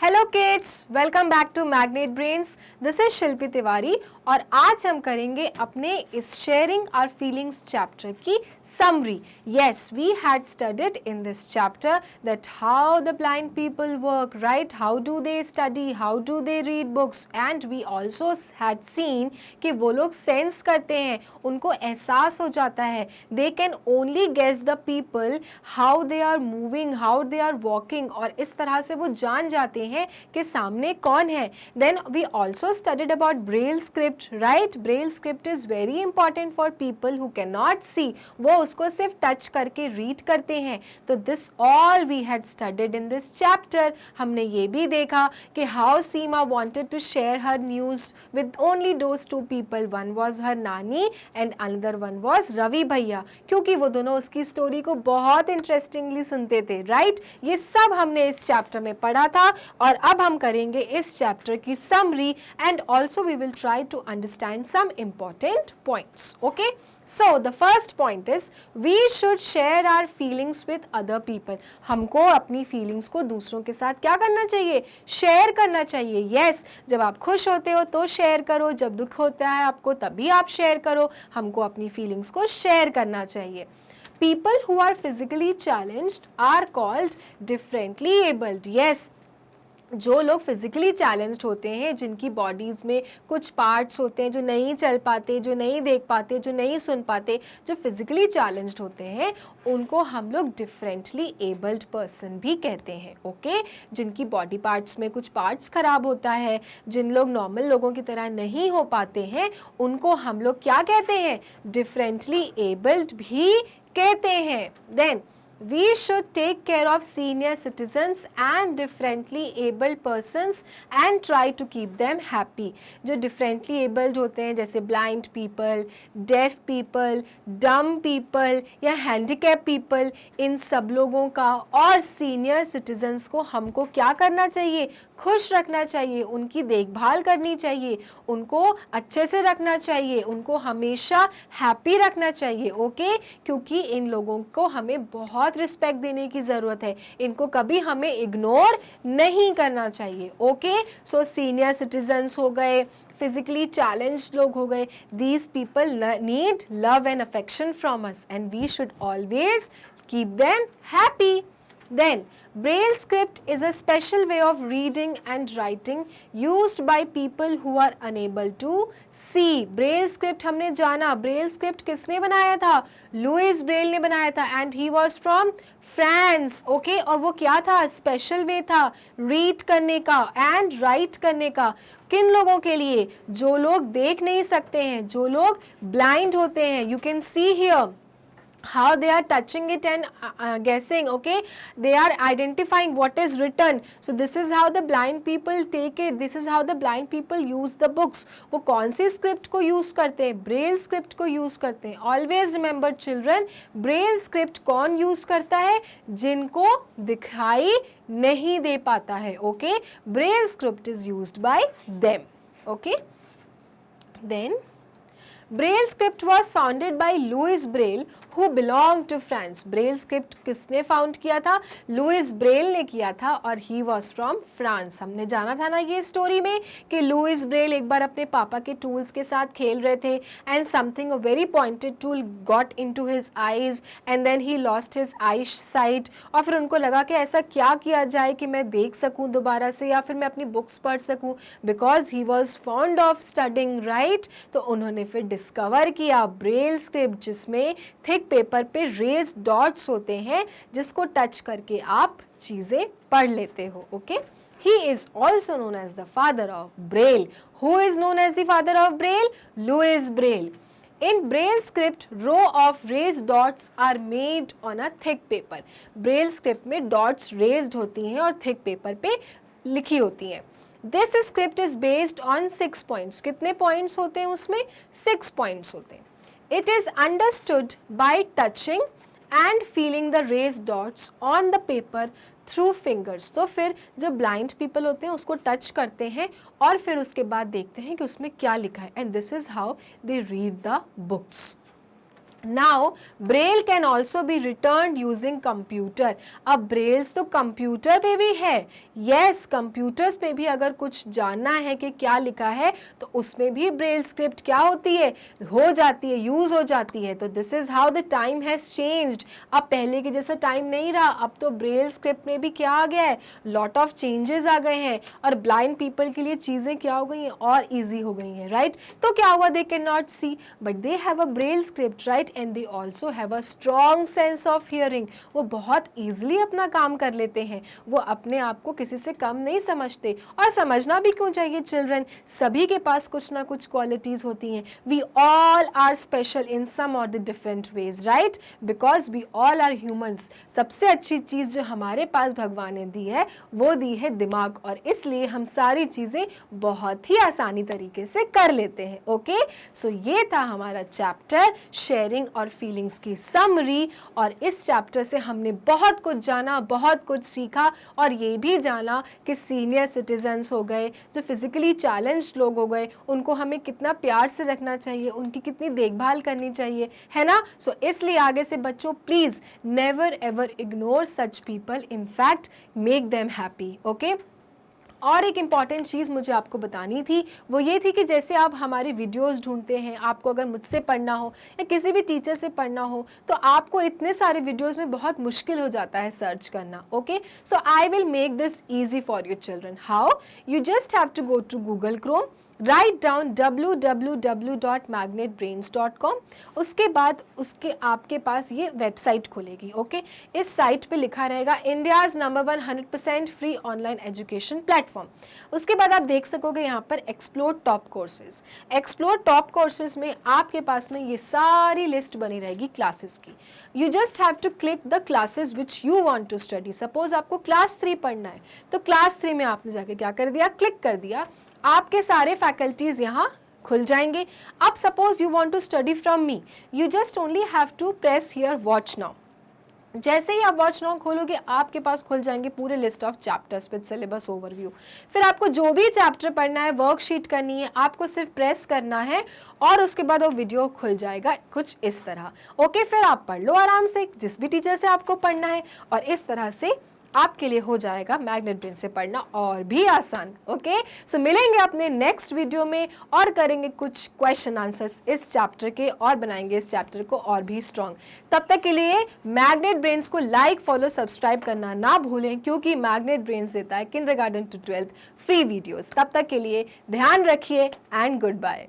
Hello kids, welcome back to magnet brains. This is Shilpi Tiwari और आज हम करेंगे अपने इस शेयरिंग आवर फीलिंग्स चैप्टर की summary. Yes, we had studied in this chapter that how the blind people work, right? How do they study? How do they read books? And we also had seen कि वो लोग sense करते हैं, उनको एहसास हो जाता है. They can only guess the people, how they are moving, how they are walking, और इस तरह से वो जान जाते हैं कि सामने कौन है. Then we also studied about Braille script, right? Braille script is very important for people who cannot see. वो उसको सिर्फ टच करके रीड करते हैं. तो this all we had studied in this chapter. हमने ये भी देखा कि how Seema wanted to share her news with only those two people. One was her nani and another one was Ravi bhaiya, क्योंकि वो दोनों उसकी स्टोरी को बहुत इंटरेस्टिंगली सुनते थे, राइट? ये सब हमने इस चैप्टर में पढ़ा था और अब हम करेंगे इस चैप्टर की summary and also we will try to understand some important points. Okay, So the first point is we should share our feelings with other people. हमको अपनी feelings को दूसरों के साथ क्या करना चाहिए? शेयर करना चाहिए. Yes, जब आप खुश होते हो तो शेयर करो, जब दुख होता है आपको तभी आप शेयर करो. हमको अपनी feelings को शेयर करना चाहिए. People who are physically challenged are called differently abled. Yes, जो लोग फिजिकली चैलेंज्ड होते हैं, जिनकी बॉडीज़ में कुछ पार्ट्स होते हैं जो नहीं चल पाते, जो नहीं देख पाते, जो नहीं सुन पाते, जो फिजिकली चैलेंज्ड होते हैं, उनको हम लोग डिफरेंटली एबल्ड पर्सन भी कहते हैं. ओके, जिनकी बॉडी पार्ट्स में कुछ पार्ट्स ख़राब होता है, जिन लोग नॉर्मल लोगों की तरह नहीं हो पाते हैं, उनको हम लोग क्या कहते हैं? डिफरेंटली एबल्ड भी कहते हैं. Then we should take care of senior citizens and differently abled persons and try to keep them happy. जो differently abled होते हैं जैसे blind people, deaf people, dumb people या handicapped people, इन सब लोगों का और senior citizens को हमको क्या करना चाहिए? खुश रखना चाहिए, उनकी देखभाल करनी चाहिए, उनको अच्छे से रखना चाहिए, उनको हमेशा हैप्पी रखना चाहिए. ओके, क्योंकि इन लोगों को हमें बहुत रिस्पेक्ट देने की ज़रूरत है, इनको कभी हमें इग्नोर नहीं करना चाहिए. ओके, सो सीनियर सिटीजन्स हो गए, physically challenged लोग हो गए, these people need love and affection from us and we should always keep them happy. Then Braille script is a special way of reading and writing used by people who are unable to see. Braille script हमने जाना, Braille script किसने बनाया था? Louis Braille ने बनाया था and he was from France. Okay, और वो क्या था? स्पेशल वे था रीड करने का एंड राइट करने का. किन लोगों के लिए? जो लोग देख नहीं सकते हैं, जो लोग ब्लाइंड होते हैं. You can see here how they are touching it and guessing. Okay, they are identifying what is written. So this is how the blind people take it, this is how the blind people use the books. वो कौन सी script को use करते हैं? Braille script को use करते हैं. Always remember children, Braille script कौन use करता है? जिनको दिखाई नहीं दे पाता है. Okay, Braille script is used by them. Okay, then Braille script was founded by Louis Braille who belonged to France. Braille script किसने फाउंड किया था? लुइस ब्रेल ने किया था और he was from France. हमने जाना था ना ये स्टोरी में कि लुइस ब्रेल एक बार अपने पापा के टूल्स के साथ खेल रहे थे and something a very pointed tool got into his eyes and then he lost his eyesight. और फिर उनको लगा कि ऐसा क्या किया जाए कि मैं देख सकूं दोबारा से या फिर मैं अपनी बुक्स पढ़ सकूं, because he was fond of studying, right? तो उन्होंने फिर डिस्कवर किया ब्रेल स्क्रिप्ट, जिसमें थिक पेपर पे रेज डॉट्स होते हैं जिसको टच करके आप चीज़ें पढ़ लेते हो. Okay, He is also known as the father of Braille. Who is known as the father of Braille? Louis Braille. In Braille script, row of raised dots are made on a thick paper. Braille script में dots raised होती हैं और thick paper पे लिखी होती हैं. This script is based on 6 points. कितने points होते हैं उसमें? 6 points होते हैं. It is understood by touching and feeling the raised dots on the paper through fingers. तो फिर जब blind people होते हैं उसको touch करते हैं और फिर उसके बाद देखते हैं कि उसमें क्या लिखा है. And this is how they read the books. Now Braille can also be return using computer. अब ब्रेल्स तो कंप्यूटर पे भी है, यस कंप्यूटर्स पे भी अगर कुछ जानना है कि क्या लिखा है तो उसमें भी ब्रेल स्क्रिप्ट क्या होती है, हो जाती है, यूज हो जाती है। तो this is how the time has changed. अब पहले के जैसा टाइम नहीं रहा, अब तो ब्रेल स्क्रिप्ट में भी क्या आ गया है, लॉट ऑफ चेंजेस आ गए हैं और ब्लाइंड पीपल के लिए चीजें क्या हो गई हैं, और ईजी हो गई हैं, राइट। तो क्या हुआ, they can not see but they have a Braille script, right, and they also have a strong sense of hearing. वो बहुत ईजिली अपना काम कर लेते हैं, वो अपने आप को किसी से कम नहीं समझते। और समझना भी क्यों चाहिए चिल्ड्रन, सभी के पास कुछ ना कुछ क्वालिटीज होती हैं। We all are special in some or the different ways, right, because we all are humans. सबसे अच्छी चीज जो हमारे पास भगवान ने दी है वो दी है दिमाग, और इसलिए हम सारी चीजें बहुत ही आसानी तरीके से कर लेते हैं। ओके, सो ये था हमारा चैप्टर शेयरिंग और फीलिंग्स की समरी, और इस चैप्टर से हमने बहुत कुछ जाना, बहुत कुछ सीखा, और ये भी जाना कि सीनियर सिटीजन्स हो गए, जो फिजिकली चैलेंज्ड लोग हो गए, उनको हमें कितना प्यार से रखना चाहिए, उनकी कितनी देखभाल करनी चाहिए, है ना। सो इसलिए आगे से बच्चों please never ever ignore such people, in fact make them happy. Okay, और एक इम्पॉर्टेंट चीज़ मुझे आपको बतानी थी, वो ये थी कि जैसे आप हमारे वीडियोस ढूंढते हैं, आपको अगर मुझसे पढ़ना हो या किसी भी टीचर से पढ़ना हो तो आपको इतने सारे वीडियोस में बहुत मुश्किल हो जाता है सर्च करना। Okay, so I will make this easy for your children. How, you just have to go to Google Chrome, write down www.magnetbrains.com। उसके बाद उसके आपके पास ये वेबसाइट खुलेगी। ओके, इस साइट पे लिखा रहेगा India's number 1 100% free online education platform. उसके बाद आप देख सकोगे यहाँ पर explore top courses. Explore top courses में आपके पास में ये सारी लिस्ट बनी रहेगी क्लासेस की। You just have to click the classes which you want to study. Suppose आपको क्लास 3 पढ़ना है तो क्लास 3 में आपने जाके क्या कर दिया, क्लिक कर दिया, आपके सारे फैकल्टीज यहाँ खुल जाएंगे। अब suppose you want to study from me, you just only have to press here watch now. जैसे ही आप वॉच नाउ खोलोगे आपके पास खुल जाएंगे पूरे list of chapters with syllabus overview. फिर आपको जो भी चैप्टर पढ़ना है, वर्कशीट करनी है, आपको सिर्फ प्रेस करना है और उसके बाद वो वीडियो खुल जाएगा कुछ इस तरह। ओके, फिर आप पढ़ लो आराम से जिस भी टीचर से आपको पढ़ना है, और इस तरह से आपके लिए हो जाएगा मैग्नेट ब्रेन से पढ़ना और भी आसान। ओके, सो मिलेंगे अपने नेक्स्ट वीडियो में और करेंगे कुछ क्वेश्चन आंसर्स इस चैप्टर के और बनाएंगे इस चैप्टर को और भी स्ट्रॉन्ग। तब तक के लिए मैग्नेट ब्रेन्स को लाइक, फॉलो, सब्सक्राइब करना ना भूलें, क्योंकि मैग्नेट ब्रेन्स देता है kindergarten to 12th free videos. तब तक के लिए ध्यान रखिए एंड गुड बाय।